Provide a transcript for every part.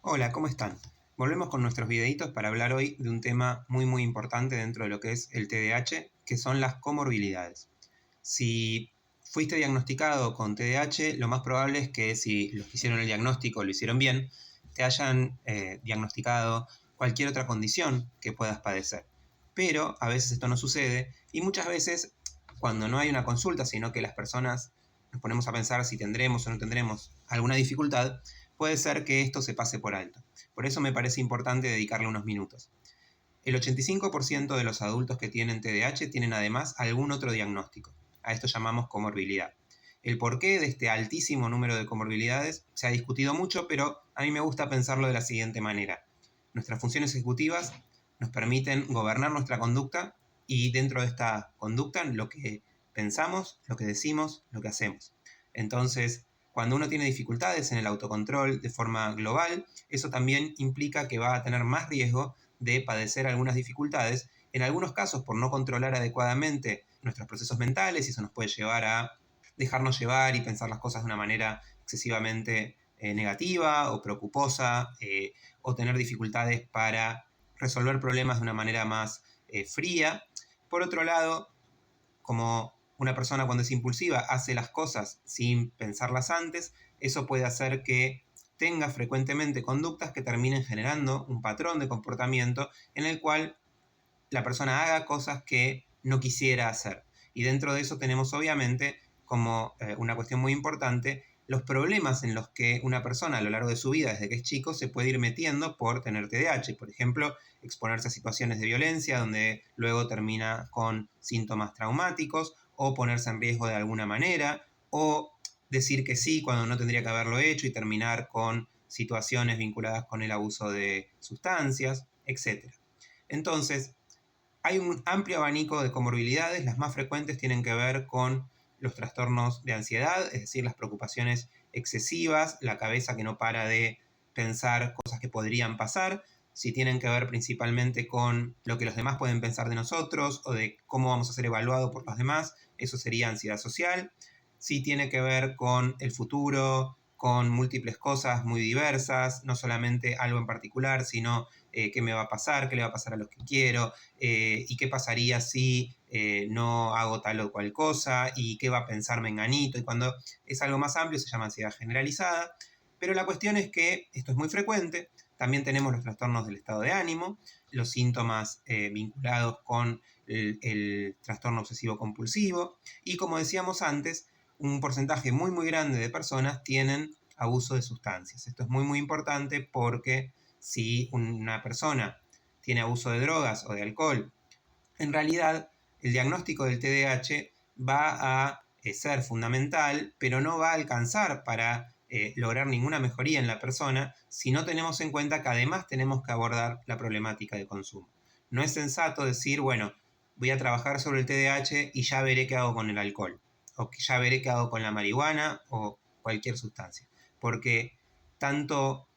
Hola, ¿cómo están? Volvemos con nuestros videitos para hablar hoy de un tema muy importante dentro de lo que es el TDAH, que son las comorbilidades. Si fuiste diagnosticado con TDAH, lo más probable es que si los que hicieron el diagnóstico lo hicieron bien, te hayan diagnosticado cualquier otra condición que puedas padecer. Pero a veces esto no sucede y muchas veces cuando no hay una consulta, sino que las personas nos ponemos a pensar si tendremos o no tendremos alguna dificultad, puede ser que esto se pase por alto. Por eso me parece importante dedicarle unos minutos. El 85% de los adultos que tienen TDAH tienen además algún otro diagnóstico. A esto llamamos comorbilidad. El porqué de este altísimo número de comorbilidades se ha discutido mucho, pero a mí me gusta pensarlo de la siguiente manera. Nuestras funciones ejecutivas nos permiten gobernar nuestra conducta y dentro de esta conducta lo que pensamos, lo que decimos, lo que hacemos. Entonces, cuando uno tiene dificultades en el autocontrol de forma global, eso también implica que va a tener más riesgo de padecer algunas dificultades, en algunos casos por no controlar adecuadamente nuestros procesos mentales, y eso nos puede llevar a dejarnos llevar y pensar las cosas de una manera excesivamente negativa o preocuposa, o tener dificultades para resolver problemas de una manera más fría. Por otro lado, como una persona cuando es impulsiva hace las cosas sin pensarlas antes, eso puede hacer que tenga frecuentemente conductas que terminen generando un patrón de comportamiento en el cual la persona haga cosas que no quisiera hacer. Y dentro de eso tenemos obviamente como una cuestión muy importante los problemas en los que una persona a lo largo de su vida, desde que es chico, se puede ir metiendo por tener TDAH. Por ejemplo, exponerse a situaciones de violencia donde luego termina con síntomas traumáticos, o ponerse en riesgo de alguna manera, o decir que sí cuando no tendría que haberlo hecho y terminar con situaciones vinculadas con el abuso de sustancias, etc. Entonces, hay un amplio abanico de comorbilidades. Las más frecuentes tienen que ver con los trastornos de ansiedad, es decir, las preocupaciones excesivas, la cabeza que no para de pensar cosas que podrían pasar. Si tienen que ver principalmente con lo que los demás pueden pensar de nosotros o de cómo vamos a ser evaluados por los demás, eso sería ansiedad social. Si tiene que ver con el futuro, con múltiples cosas muy diversas, no solamente algo en particular, sino qué me va a pasar, qué le va a pasar a los que quiero, y qué pasaría si no hago tal o cual cosa, y qué va a pensar menganito. Y cuando es algo más amplio se llama ansiedad generalizada. Pero la cuestión es que esto es muy frecuente. También tenemos los trastornos del estado de ánimo, los síntomas vinculados con el trastorno obsesivo compulsivo, y como decíamos antes, un porcentaje muy grande de personas tienen abuso de sustancias. Esto es muy importante porque si una persona tiene abuso de drogas o de alcohol, en realidad el diagnóstico del TDAH va a ser fundamental, pero no va a alcanzar para lograr ninguna mejoría en la persona si no tenemos en cuenta que además tenemos que abordar la problemática de consumo. No es sensato decir, bueno, voy a trabajar sobre el TDAH y ya veré qué hago con el alcohol, o que ya veré qué hago con la marihuana o cualquier sustancia, porque tanto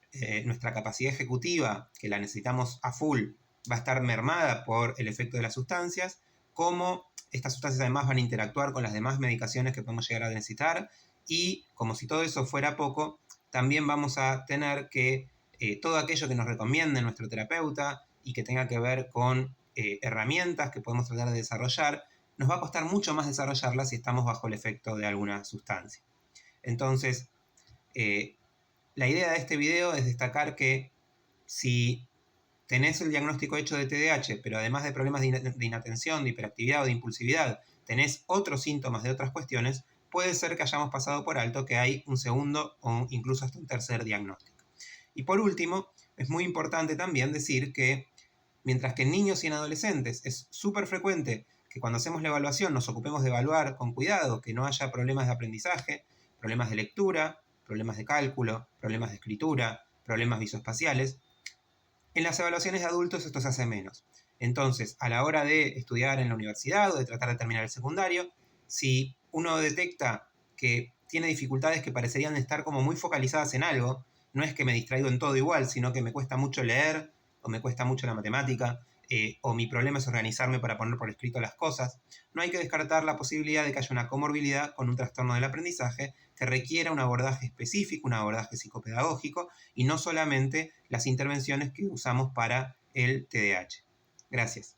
nuestra capacidad ejecutiva, que la necesitamos a full, va a estar mermada por el efecto de las sustancias, como estas sustancias además van a interactuar con las demás medicaciones que podemos llegar a necesitar, y como si todo eso fuera poco, también vamos a tener que todo aquello que nos recomiende nuestro terapeuta y que tenga que ver con herramientas que podemos tratar de desarrollar, nos va a costar mucho más desarrollarlas si estamos bajo el efecto de alguna sustancia. Entonces, la idea de este video es destacar que si tenés el diagnóstico hecho de TDAH, pero además de problemas de inatención, de hiperactividad o de impulsividad, tenés otros síntomas de otras cuestiones, puede ser que hayamos pasado por alto que hay un segundo o incluso hasta un tercer diagnóstico. Y por último, es muy importante también decir que mientras que en niños y en adolescentes es súper frecuente que cuando hacemos la evaluación nos ocupemos de evaluar con cuidado, que no haya problemas de aprendizaje, problemas de lectura, problemas de cálculo, problemas de escritura, problemas visoespaciales, en las evaluaciones de adultos esto se hace menos. Entonces, a la hora de estudiar en la universidad o de tratar de terminar el secundario, si uno detecta que tiene dificultades que parecerían estar como muy focalizadas en algo, no es que me distraigo en todo igual, sino que me cuesta mucho leer o me cuesta mucho la matemática, o mi problema es organizarme para poner por escrito las cosas, no hay que descartar la posibilidad de que haya una comorbilidad con un trastorno del aprendizaje que requiera un abordaje específico, un abordaje psicopedagógico y no solamente las intervenciones que usamos para el TDAH. Gracias.